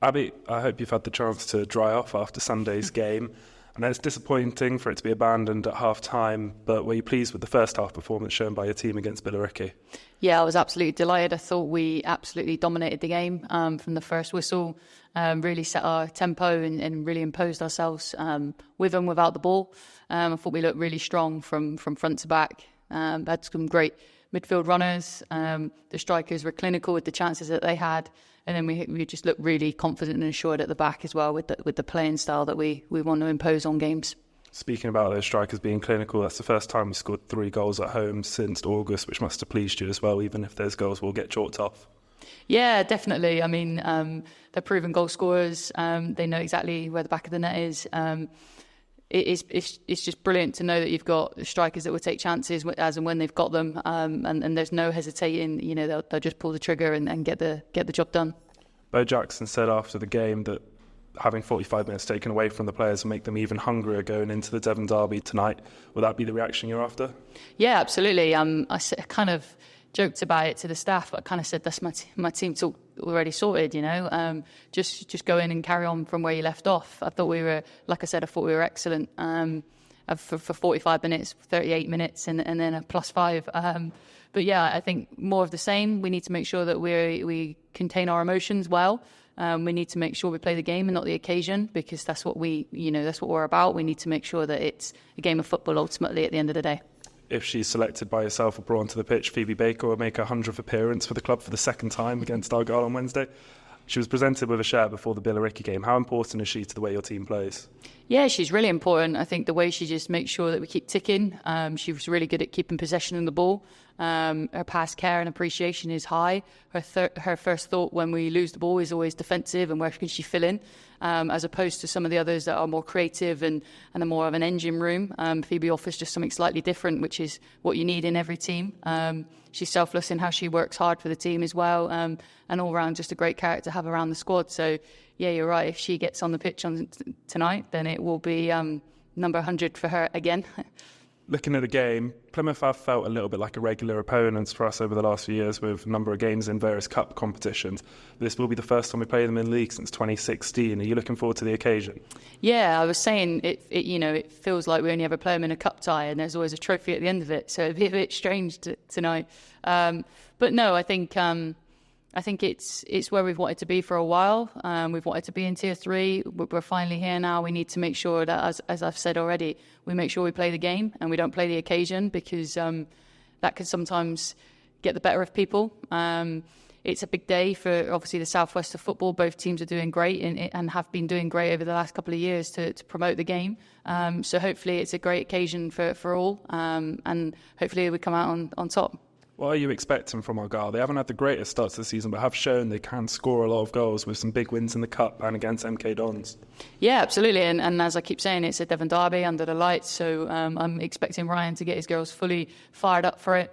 Abbie, I hope you've had the chance to dry off after Sunday's game. I know it's disappointing for it to be abandoned at half-time, but were you pleased with the first half performance shown by your team against Billericay? Yeah, I was absolutely delighted. I thought we absolutely dominated the game from the first whistle, really set our tempo and really imposed ourselves with and without the ball. I thought we looked really strong from front to back. Had some great midfield runners. The strikers were clinical with the chances that they had. And then we just looked really confident and assured at the back as well with the playing style that we want to impose on games. Speaking about those strikers being clinical, that's the first time we scored 3 goals at home since August, which must have pleased you as well, even if those goals will get chalked off. Yeah, definitely. I mean, they're proven goal scorers. They know exactly where the back of the net is. It's just brilliant to know that you've got strikers that will take chances as and when they've got them, and there's no hesitating. You know, they'll just pull the trigger and get the job done. Bo Jackson said after the game that having 45 minutes taken away from the players will make them even hungrier going into the Devon Derby tonight. Will that be the reaction you're after? Yeah, absolutely. I kind of joked about it to the staff, but I kind of said that's my team talk already sorted, you know. Just go in and carry on from where you left off. I thought we were, like I said, excellent for 45 minutes, 38 minutes, and then a +5. But yeah, I think more of the same. We need to make sure that we contain our emotions well. We need to make sure we play the game and not the occasion, because that's what we're about. We need to make sure that it's a game of football ultimately at the end of the day. If she's selected by yourself or brought onto the pitch, Phoebe Baker will make her 100th appearance for the club for the second time against Argyle on Wednesday. She was presented with a shirt before the Billericay game. How important is she to the way your team plays? Yeah, she's really important. I think the way she just makes sure that we keep ticking. She was really good at keeping possession of the ball. Her past care and appreciation is high. Her first thought when we lose the ball is always defensive and where can she fill in, as opposed to some of the others that are more creative and are more of an engine room. Phoebe offers just something slightly different, which is what you need in every team. She's selfless in how she works hard for the team as well, and all round just a great character to have around the squad. So yeah, you're right. If she gets on the pitch tonight, then it will be number 100 for her again. Looking at the game, Plymouth have felt a little bit like a regular opponents for us over the last few years with a number of games in various cup competitions. This will be the first time we play them in the league since 2016. Are you looking forward to the occasion? Yeah, I was saying it feels like we only ever play them in a cup tie and there's always a trophy at the end of it. So it'd be a bit strange tonight. But no, I think it's where we've wanted to be for a while. We've wanted to be in Tier 3. We're finally here now. We need to make sure that, as I've said already, we make sure we play the game and we don't play the occasion, because that can sometimes get the better of people. It's a big day for, obviously, the southwest of football. Both teams are doing great and have been doing great over the last couple of years to promote the game. So hopefully it's a great occasion for all, and hopefully we come out on top. What are you expecting from Argyle? They haven't had the greatest start to the season, but have shown they can score a lot of goals with some big wins in the Cup and against MK Dons. Yeah, absolutely. And as I keep saying, it's a Devon Derby under the lights, so I'm expecting Ryan to get his girls fully fired up for it.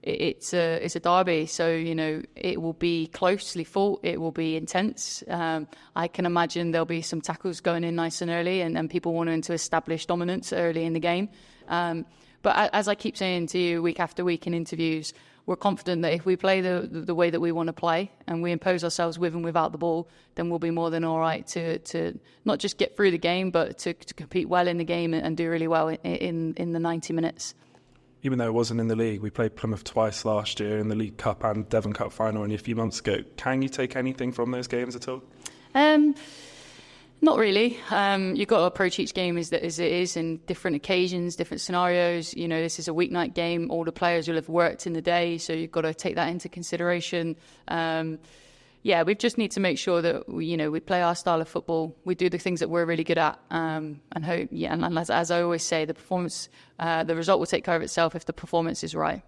It's a derby, so it will be closely fought. It will be intense. I can imagine there'll be some tackles going in nice and early, and people wanting to establish dominance early in the game. But as I keep saying to you week after week in interviews, we're confident that if we play the way that we want to play and we impose ourselves with and without the ball, then we'll be more than all right to not just get through the game, but to compete well in the game and do really well in the 90 minutes. Even though it wasn't in the league, we played Plymouth twice last year in the League Cup and Devon Cup final only a few months ago. Can you take anything from those games at all? Not really. You've got to approach each game as it is, in different occasions, different scenarios. This is a weeknight game. All the players will have worked in the day, so you've got to take that into consideration. We just need to make sure that we play our style of football. We do the things that we're really good at, and hope. Yeah, and as I always say, the result will take care of itself if the performance is right.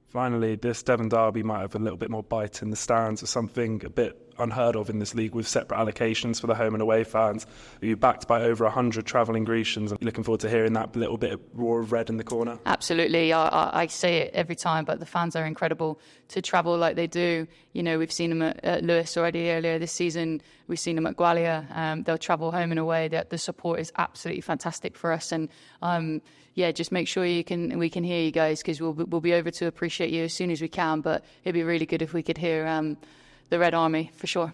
Finally, this Devon Derby might have a little bit more bite in the stands, or something a bit unheard of in this league with separate allocations for the home and away fans. Are you backed by over 100 travelling Grecians? I'm looking forward to hearing that little bit of roar of red in the corner. Absolutely. I say it every time, but the fans are incredible to travel like they do. We've seen them at Lewis already earlier this season. We've seen them at Gwalia. They'll travel home and away. The support is absolutely fantastic for us. And just make sure we can hear you guys, because we'll be over to appreciate you as soon as we can. But it'd be really good if we could hear the Red Army, for sure.